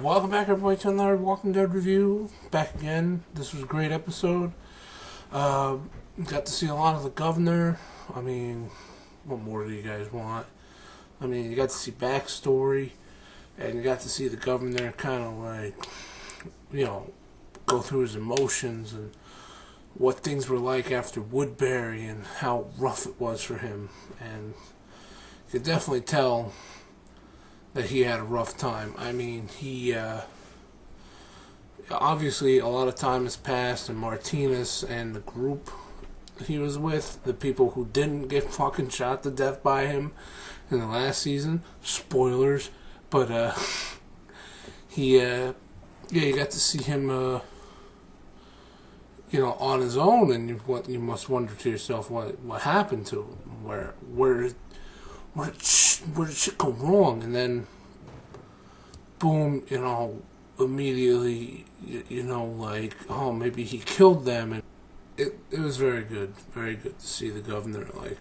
Welcome back, everybody, to another Walking Dead review. Back again. This was a great episode. Got to see a lot of the governor. I mean, what more do you guys want? I mean, you got to see backstory, and you got to see the governor kind of like, go through his emotions and what things were like after Woodbury and how rough it was for him. And you could definitely tell that he had a rough time. I mean, he obviously a lot of time has passed, and Martinez and the group he was with, the people who didn't get fucking shot to death by him in the last season, spoilers, but you got to see him on his own, and you must wonder to yourself what happened to him, where did shit go wrong? And then, boom, immediately, like, oh, maybe he killed them. And it was very good to see the governor, like,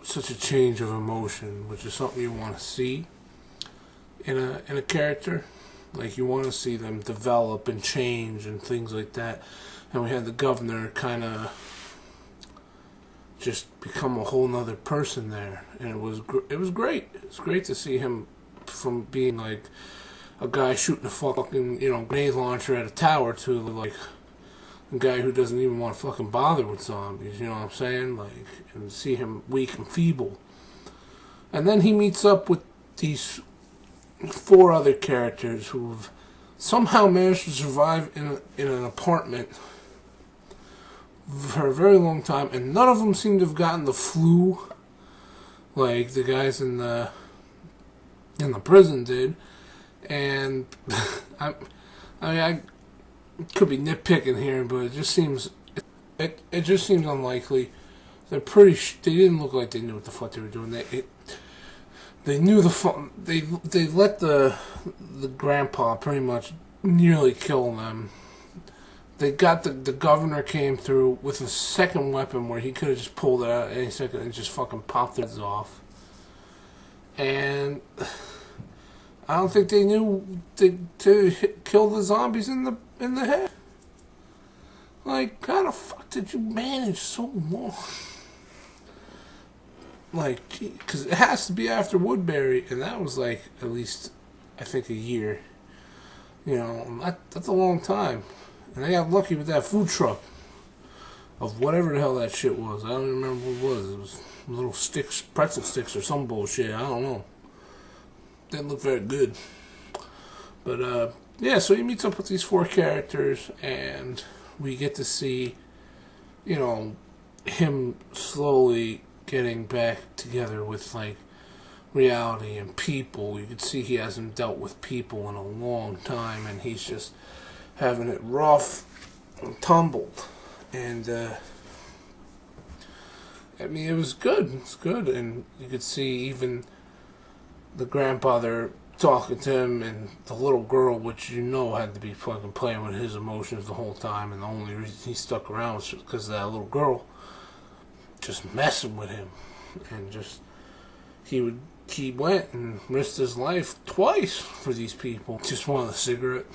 such a change of emotion, which is something you want to see in a character. Like, you want to see them develop and change and things like that. And we had the governor kind of just become a whole nother person there, and it was great. It's great to see him from being like a guy shooting a fucking grenade launcher at a tower to like a guy who doesn't even want to fucking bother with zombies. You know what I'm saying? Like, and see him weak and feeble, and then he meets up with these 4 other characters who've somehow managed to survive in an apartment for a very long time, and none of them seem to have gotten the flu like the guys in the prison did. And I could be nitpicking here, but it just seems unlikely. They didn't look like they knew what the fuck they were doing. They knew they let the grandpa pretty much nearly kill them. They got the governor came through with a second weapon where he could have just pulled it out any second and just fucking popped their heads off. And I don't think they knew to kill the zombies in the head. Like, how the fuck did you manage so long? Like, because it has to be after Woodbury, and that was like at least, I think, a year. That's a long time. And I got lucky with that food truck of whatever the hell that shit was. I don't even remember what it was. It was little sticks, pretzel sticks or some bullshit. I don't know. Didn't look very good. But, so he meets up with these 4 characters, and we get to see, him slowly getting back together with, like, reality and people. You can see he hasn't dealt with people in a long time, and he's just having it rough and tumbled. And I mean, it was good. It's good. And you could see even the grandfather talking to him, and the little girl, which had to be fucking playing with his emotions the whole time. And the only reason he stuck around was because of that little girl just messing with him. And just he went and risked his life twice for these people. Just wanted a cigarette.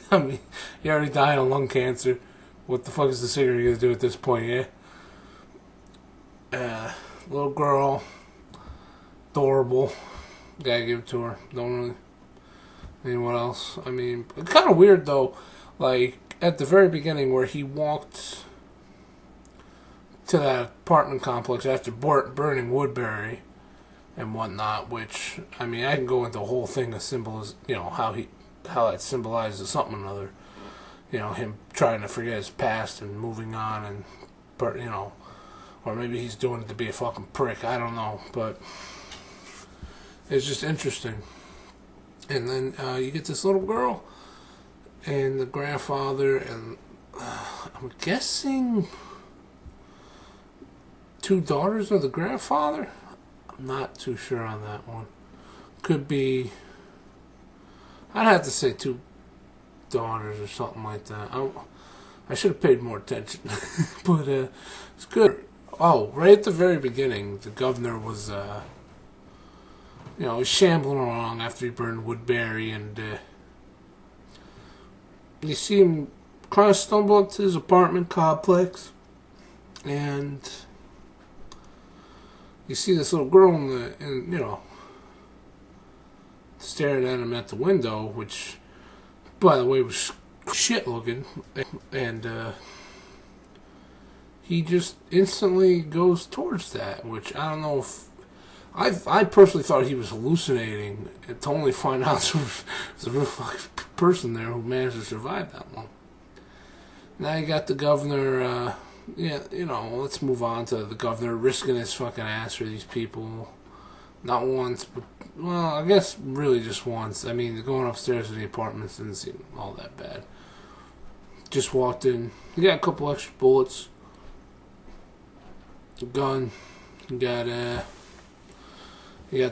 I mean, he already died of lung cancer. What the fuck is the cigarette going to do at this point, yeah? Little girl. Adorable. Gotta give it to her. Don't really. Anyone else? I mean, it's kind of weird, though. Like, at the very beginning where he walked to that apartment complex after burning Woodbury and whatnot, which, I mean, I can go into a whole thing of symbols, how that symbolizes something or another. Him trying to forget his past and moving on, and, or maybe he's doing it to be a fucking prick, I don't know, but it's just interesting. And then you get this little girl and the grandfather, and I'm guessing 2 daughters of the grandfather? I'm not too sure on that one. Could be, I'd have to say 2 daughters or something like that. I should have paid more attention. But it's good. Oh, right at the very beginning, the governor was you know, he's shambling along after he burned Woodbury, and you see him kind of stumble up to his apartment complex, and you see this little girl you know, staring at him at the window, which, by the way, was shit looking, and he just instantly goes towards that, which I don't know if I personally thought he was hallucinating, to only find out there's a real fucking person there who managed to survive that long. Now you got the governor, yeah, you know, let's move on to the governor risking his fucking ass for these people. Not once, but, well, I guess really just once. I mean, going upstairs to the apartments didn't seem all that bad. Just walked in. He got a couple extra bullets. A gun. He got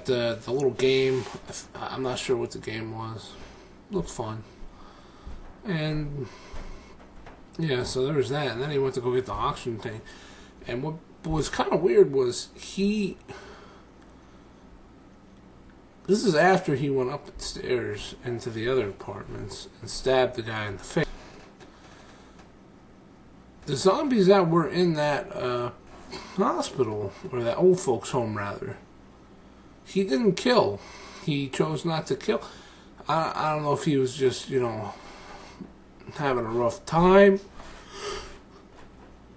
the little game. I'm not sure what the game was. Looked fun. And yeah, so there was that. And then he went to go get the oxygen tank. And what was kind of weird was this is after he went up the stairs into the other apartments and stabbed the guy in the face. The zombies that were in that hospital, or that old folks home rather, he didn't kill. He chose not to kill. I don't know if he was just, you know, having a rough time,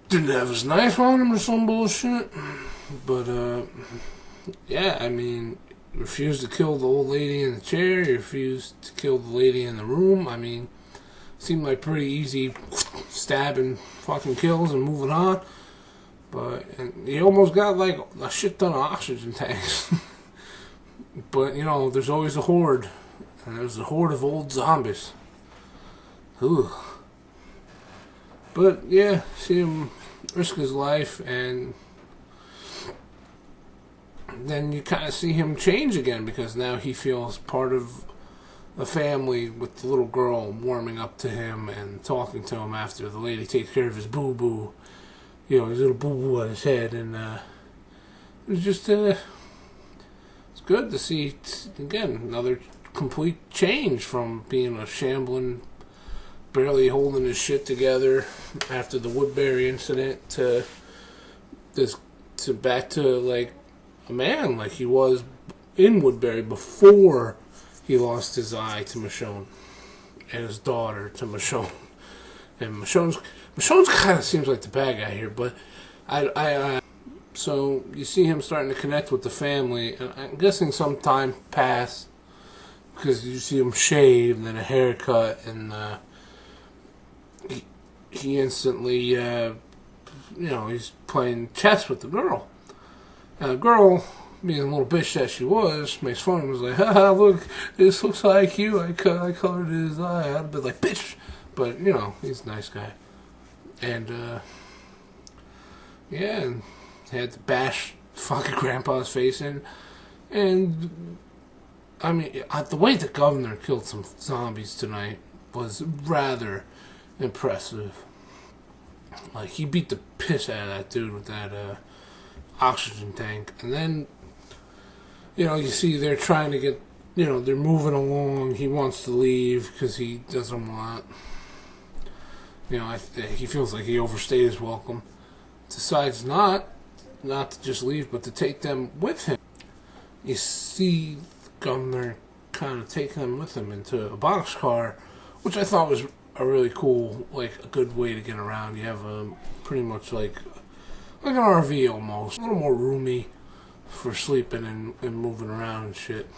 didn't have his knife on him or some bullshit, but yeah, I mean, he refused to kill the old lady in the chair, he refused to kill the lady in the room. I mean, seemed like pretty easy stabbing fucking kills and moving on, but and he almost got like a shit ton of oxygen tanks. But you know, there's always a horde, and there's a horde of old zombies. Ooh. But yeah, see him risk his life, and then you kind of see him change again, because now he feels part of the family, with the little girl warming up to him and talking to him after the lady takes care of his boo-boo, you know, his little boo-boo on his head. And it was just it's good to see, again, another complete change from being a shambling, barely holding his shit together after the Woodbury incident to back to like a man like he was in Woodbury before he lost his eye to Michonne and his daughter to Michonne. And Michonne's kind of seems like the bad guy here, but so you see him starting to connect with the family, and I'm guessing some time passed, because you see him shaved and a haircut, and he instantly, you know, he's playing chess with the girl. And the girl, being a little bitch that she was, makes fun of him. Was like, haha, look, this looks like you. I colored his eye. I'd be like, bitch. But, you know, he's a nice guy. And, yeah, and had to bash fucking Grandpa's face in. And, I mean, the way the governor killed some zombies tonight was rather impressive. Like, he beat the piss out of that dude with that oxygen tank. And then, you know, you see they're trying to get, you know, they're moving along. He wants to leave because he doesn't want, you know, he feels like he overstayed his welcome. Decides not to just leave, but to take them with him. You see the governor kind of taking them with him into a boxcar, which I thought was a really cool, like, a good way to get around. You have a pretty much like an RV almost, a little more roomy for sleeping and moving around and shit.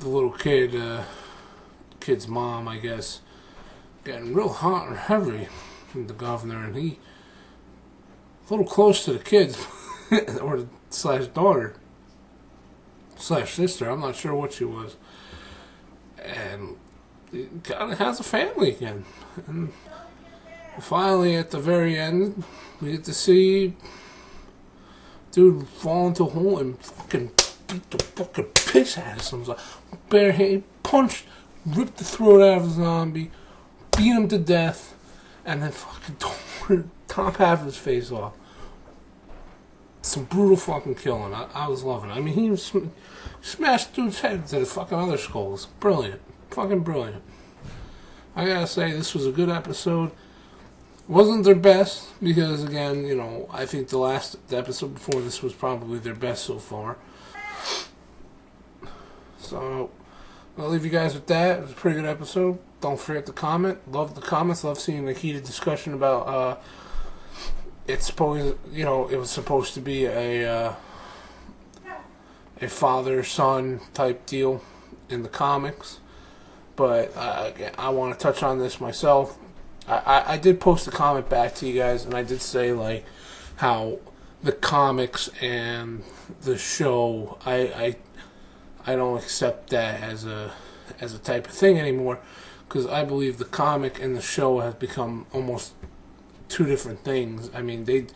The little kid's mom, I guess, getting real hot and heavy with the governor, and he a little close to the kids, or slash daughter, slash sister, I'm not sure what she was, and he kind of has a family again. And finally, at the very end, we get to see dude fall into a hole and fucking beat the fucking piss out of someone. Bare hand, punched, ripped the throat out of the zombie, beat him to death, and then fucking tore the top half of his face off. some brutal fucking killing. I was loving it. I mean, he smashed dude's head to the fucking other skulls. Brilliant. Fucking brilliant. I gotta say, this was a good episode. Wasn't their best, because again, you know, I think the episode before this was probably their best so far. So, I'll leave you guys with that. It was a pretty good episode. Don't forget to comment. Love the comments. Love seeing the heated discussion about, it's supposed, you know, it was supposed to be a father-son type deal in the comics. But I want to touch on this myself. I did post a comment back to you guys, and I did say, like, how the comics and the show, I don't accept that as a type of thing anymore, because I believe the comic and the show have become almost two different things. I mean,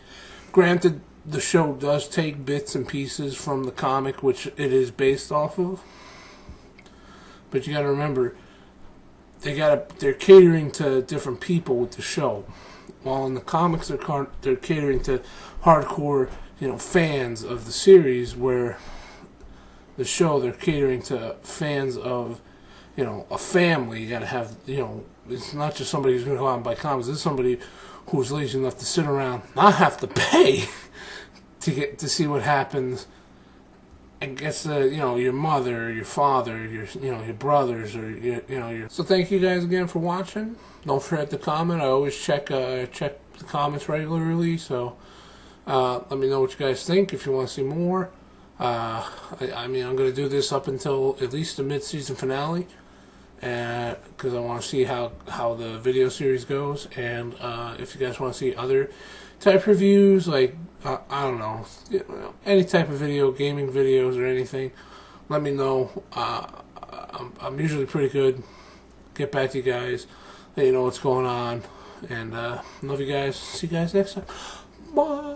granted, the show does take bits and pieces from the comic, which it is based off of, but you got to remember, they're catering to different people with the show. While in the comics, they're catering to hardcore, you know, fans of the series, where the show, they're catering to fans of, you know, a family. You gotta have, you know, it's not just somebody who's gonna go out and buy comics. This is somebody who's lazy enough to sit around, not have to pay to see what happens, and gets the, you know, your mother, or your father, your, you know, your brothers, or you know, your. So thank you guys again for watching. Don't forget to comment. I always check the comments regularly. So let me know what you guys think if you want to see more. I mean, I'm going to do this up until at least the mid-season finale, because I want to see how the video series goes. And if you guys want to see other type reviews, like I don't know, any type of video, gaming videos or anything, let me know. I'm usually pretty good. Get back to you guys, let you know what's going on, and love you guys. See you guys next time. Bye.